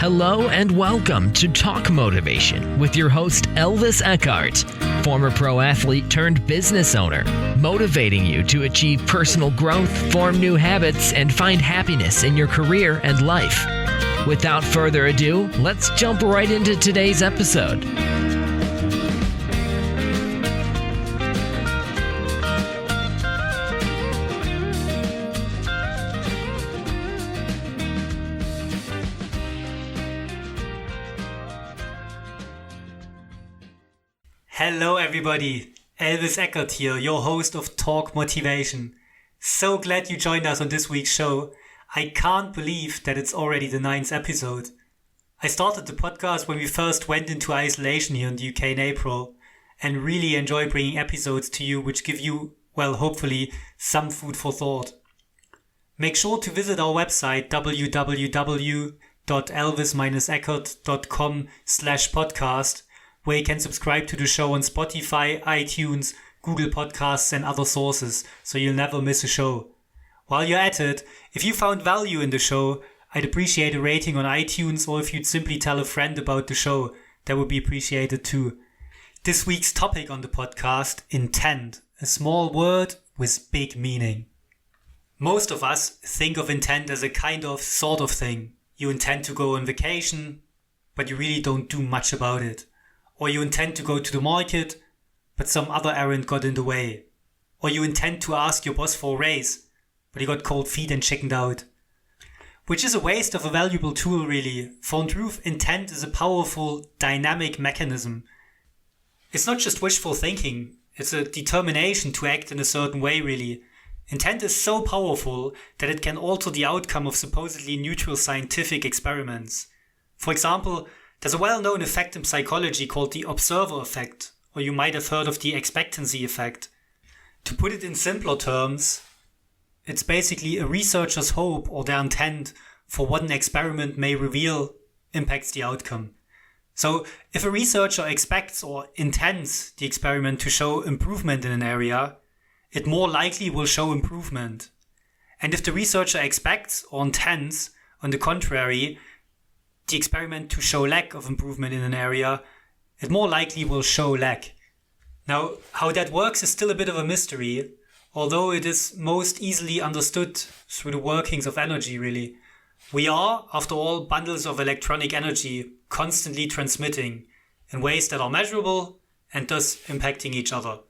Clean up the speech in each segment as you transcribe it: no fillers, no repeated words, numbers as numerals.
Hello and welcome to Talk Motivation with your host Elvis Eckardt, former pro athlete turned business owner, motivating you to achieve personal growth, form new habits, and find happiness in your career and life. Without further ado, let's jump right into today's episode. Hello everybody, Elvis Eckardt here, your host of Talk Motivation. So glad you joined us on this week's show. I can't believe that it's already the 9th episode. I started the podcast when we first went into isolation here in the UK in April and really enjoy bringing episodes to you which give you, well, hopefully, some food for thought. Make sure to visit our website www.elvis-eckert.com/podcast where you can subscribe to the show on Spotify, iTunes, Google Podcasts and other sources so you'll never miss a show. While you're at it, if you found value in the show, I'd appreciate a rating on iTunes, or if you'd simply tell a friend about the show, that would be appreciated too. This week's topic on the podcast, intent, a small word with big meaning. Most of us think of intent as a kind of sort of thing. You intend to go on vacation, but you really don't do much about it. Or you intend to go to the market, but some other errand got in the way. Or you intend to ask your boss for a raise, but you got cold feet and chickened out. Which is a waste of a valuable tool really, for in truth, intent is a powerful, dynamic mechanism. It's not just wishful thinking, it's a determination to act in a certain way really. Intent is so powerful that it can alter the outcome of supposedly neutral scientific experiments. For example, there's a well-known effect in psychology called the observer effect, or you might have heard of the expectancy effect. To put it in simpler terms, it's basically a researcher's hope or their intent for what an experiment may reveal impacts the outcome. So if a researcher expects or intends the experiment to show improvement in an area, it more likely will show improvement. And if the researcher expects or intends, on the contrary, the experiment to show lack of improvement in an area, it more likely will show lack. Now, how that works is still a bit of a mystery, although it is most easily understood through the workings of energy, really. We are, after all, bundles of electronic energy constantly transmitting in ways that are measurable and thus impacting each other.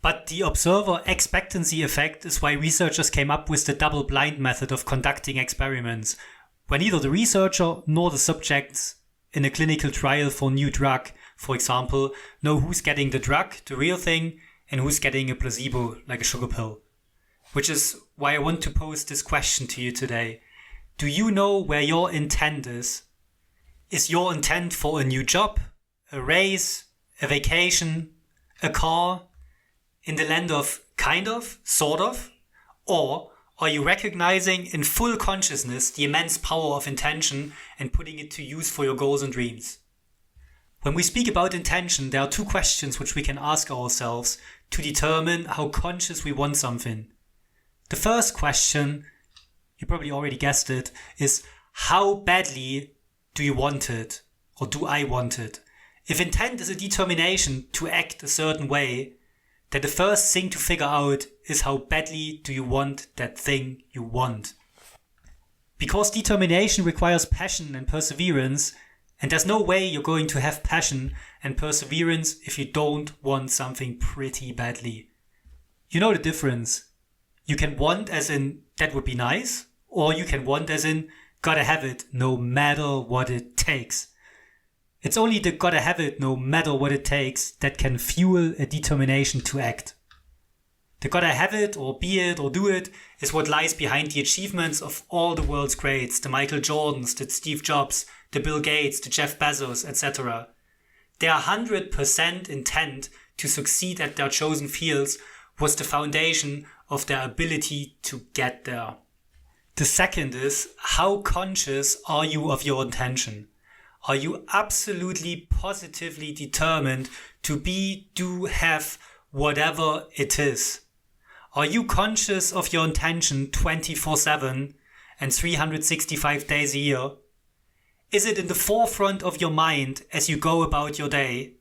But the observer expectancy effect is why researchers came up with the double-blind method of conducting experiments, where neither the researcher nor the subjects in a clinical trial for a new drug, for example, know who's getting the drug, the real thing, and who's getting a placebo, like a sugar pill. Which is why I want to pose this question to you today. Do you know where your intent is? Is your intent for a new job, a raise, a vacation, a car, in the land of kind of, sort of? Or are you recognizing in full consciousness the immense power of intention and putting it to use for your goals and dreams? When we speak about intention, there are two questions which we can ask ourselves to determine how conscious we want something. The first question, you probably already guessed it, is how badly do you want it? Or do I want it? If intent is a determination to act a certain way, then the first thing to figure out is how badly do you want that thing you want. Because determination requires passion and perseverance, and there's no way you're going to have passion and perseverance if you don't want something pretty badly. You know the difference. You can want as in, that would be nice, or you can want as in, gotta have it no matter what it takes. It's only the gotta have it no matter what it takes that can fuel a determination to act. The gotta have it or be it or do it is what lies behind the achievements of all the world's greats, the Michael Jordans, the Steve Jobs, the Bill Gates, the Jeff Bezos, etc. Their 100% intent to succeed at their chosen fields was the foundation of their ability to get there. The second is, how conscious are you of your intention? Are you absolutely positively determined to be, do, have, whatever it is? Are you conscious of your intention 24/7 and 365 days a year? Is it in the forefront of your mind as you go about your day?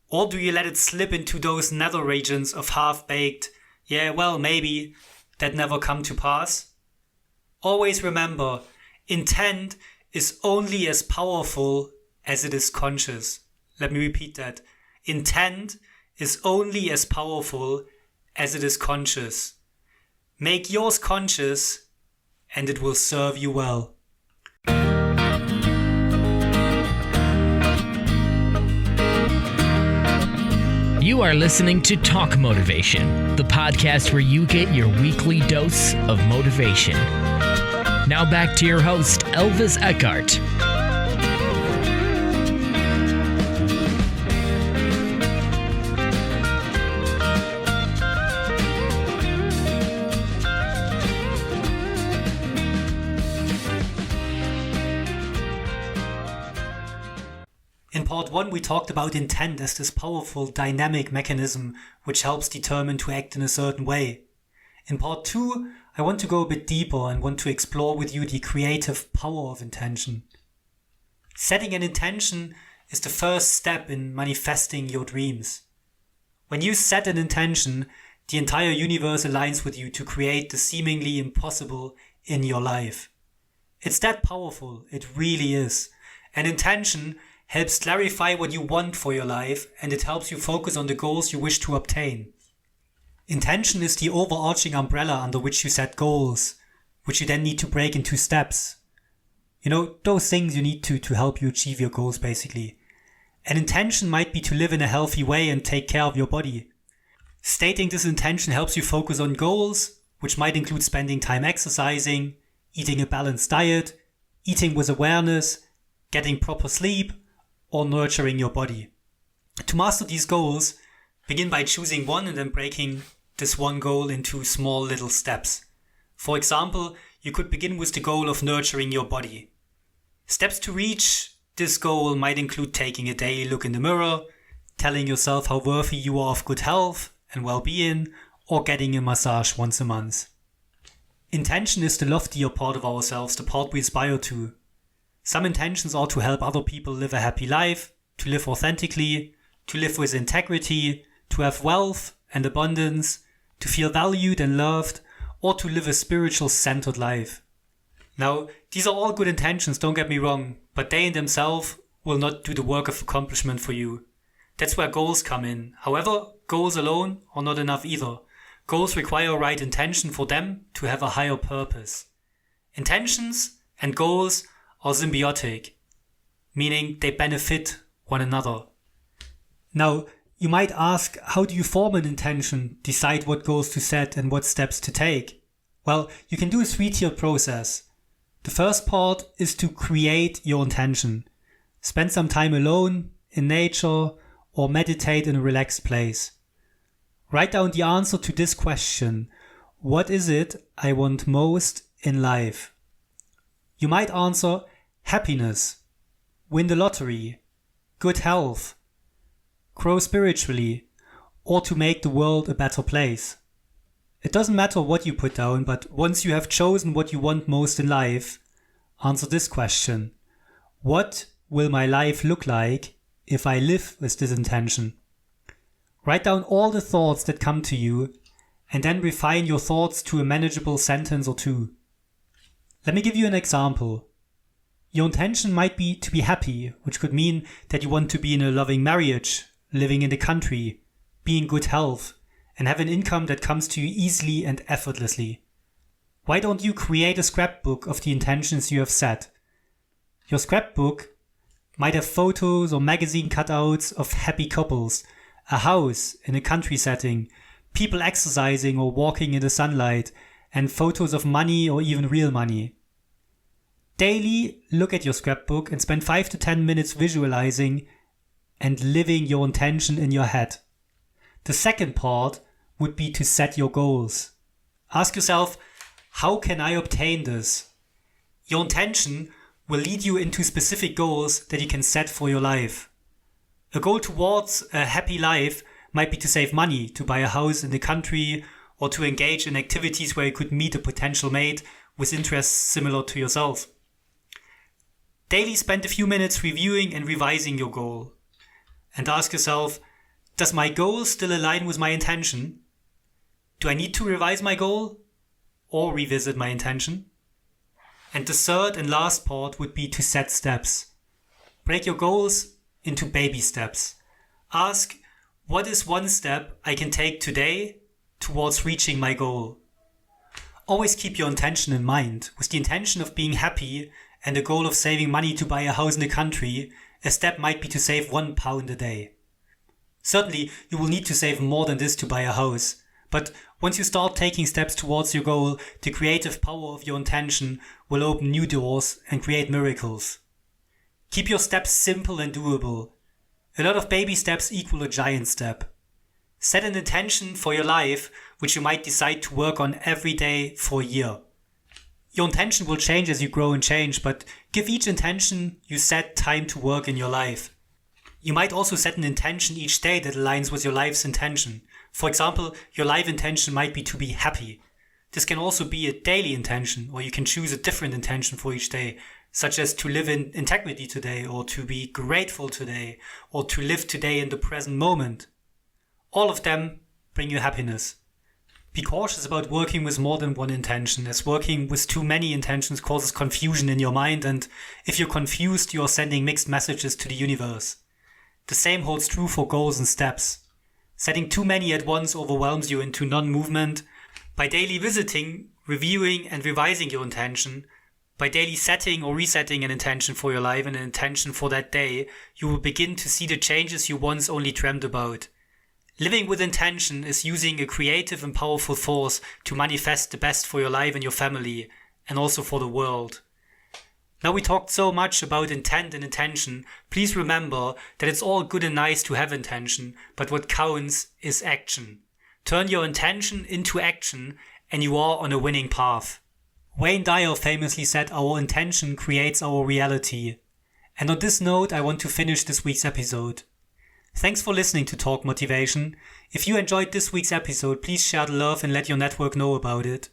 Or do you let it slip into those nether regions of half-baked, yeah, well, maybe, that never come to pass? Always remember, intent is only as powerful as it is conscious. Let me repeat that. Intent is only as powerful as it is conscious. Make yours conscious and it will serve you well. You are listening to Talk Motivation, the podcast where you get your weekly dose of motivation. Now back to your host, Elvis Eckardt. In part 1, we talked about intent as this powerful dynamic mechanism which helps determine to act in a certain way. In part 2, I want to go a bit deeper and want to explore with you the creative power of intention. Setting an intention is the first step in manifesting your dreams. When you set an intention, the entire universe aligns with you to create the seemingly impossible in your life. It's that powerful, it really is. An intention helps clarify what you want for your life, and it helps you focus on the goals you wish to obtain. Intention is the overarching umbrella under which you set goals, which you then need to break into steps. You know, those things you need to help you achieve your goals, basically. An intention might be to live in a healthy way and take care of your body. Stating this intention helps you focus on goals, which might include spending time exercising, eating a balanced diet, eating with awareness, getting proper sleep, or nurturing your body. To master these goals, begin by choosing one and then breaking this one goal into small little steps. For example, you could begin with the goal of nurturing your body. Steps to reach this goal might include taking a daily look in the mirror, telling yourself how worthy you are of good health and well-being, or getting a massage once a month. Intention is the loftier part of ourselves, the part we aspire to. Some intentions are to help other people live a happy life, to live authentically, to live with integrity, to have wealth and abundance, to feel valued and loved, or to live a spiritual centered life. Now, these are all good intentions, don't get me wrong, but they in themselves will not do the work of accomplishment for you. That's where goals come in. However, goals alone are not enough either. Goals require right intention for them to have a higher purpose. Intentions and goals are symbiotic, meaning they benefit one another. Now, you might ask, how do you form an intention, decide what goals to set and what steps to take? Well, you can do a 3-tiered process. The first part is to create your intention. Spend some time alone, in nature, or meditate in a relaxed place. Write down the answer to this question: what is it I want most in life? You might answer happiness, win the lottery, good health, grow spiritually, or to make the world a better place. It doesn't matter what you put down, but once you have chosen what you want most in life, answer this question: what will my life look like if I live with this intention? Write down all the thoughts that come to you and then refine your thoughts to a manageable sentence or two. Let me give you an example. Your intention might be to be happy, which could mean that you want to be in a loving marriage, living in the country, be in good health, and have an income that comes to you easily and effortlessly. Why don't you create a scrapbook of the intentions you have set? Your scrapbook might have photos or magazine cutouts of happy couples, a house in a country setting, people exercising or walking in the sunlight, and photos of money or even real money. Daily, look at your scrapbook and spend 5 to 10 minutes visualizing and living your intention in your head. The second part would be to set your goals. Ask yourself, how can I obtain this? Your intention will lead you into specific goals that you can set for your life. A goal towards a happy life might be to save money, to buy a house in the country, or to engage in activities where you could meet a potential mate with interests similar to yourself. Daily spend a few minutes reviewing and revising your goal. And ask yourself, does my goal still align with my intention? Do I need to revise my goal or revisit my intention? And the third and last part would be to set steps. Break your goals into baby steps. Ask, what is one step I can take today towards reaching my goal? Always keep your intention in mind. With the intention of being happy and the goal of saving money to buy a house in the country, a step might be to save £1 a day. Certainly, you will need to save more than this to buy a house. But once you start taking steps towards your goal, the creative power of your intention will open new doors and create miracles. Keep your steps simple and doable. A lot of baby steps equal a giant step. Set an intention for your life, which you might decide to work on every day for a year. Your intention will change as you grow and change, but give each intention you set time to work in your life. You might also set an intention each day that aligns with your life's intention. For example, your life intention might be to be happy. This can also be a daily intention, or you can choose a different intention for each day, such as to live in integrity today, or to be grateful today, or to live today in the present moment. All of them bring you happiness. Be cautious about working with more than one intention, as working with too many intentions causes confusion in your mind, and if you're confused, you're sending mixed messages to the universe. The same holds true for goals and steps. Setting too many at once overwhelms you into non-movement. By daily visiting, reviewing and revising your intention, by daily setting or resetting an intention for your life and an intention for that day, you will begin to see the changes you once only dreamt about. Living with intention is using a creative and powerful force to manifest the best for your life and your family, and also for the world. Now we talked so much about intent and intention. Please remember that it's all good and nice to have intention, but what counts is action. Turn your intention into action and you are on a winning path. Wayne Dyer famously said, "Our intention creates our reality." And on this note, I want to finish this week's episode. Thanks for listening to Talk Motivation. If you enjoyed this week's episode, please share the love and let your network know about it.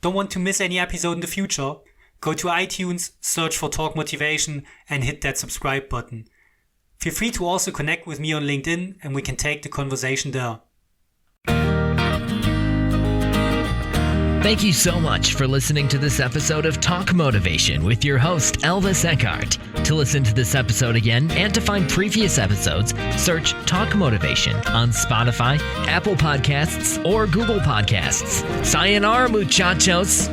Don't want to miss any episode in the future? Go to iTunes, search for Talk Motivation and hit that subscribe button. Feel free to also connect with me on LinkedIn and we can take the conversation there. Thank you so much for listening to this episode of Talk Motivation with your host, Elvis Eckardt. To listen to this episode again and to find previous episodes, search Talk Motivation on Spotify, Apple Podcasts, or Google Podcasts. Sayonara, muchachos!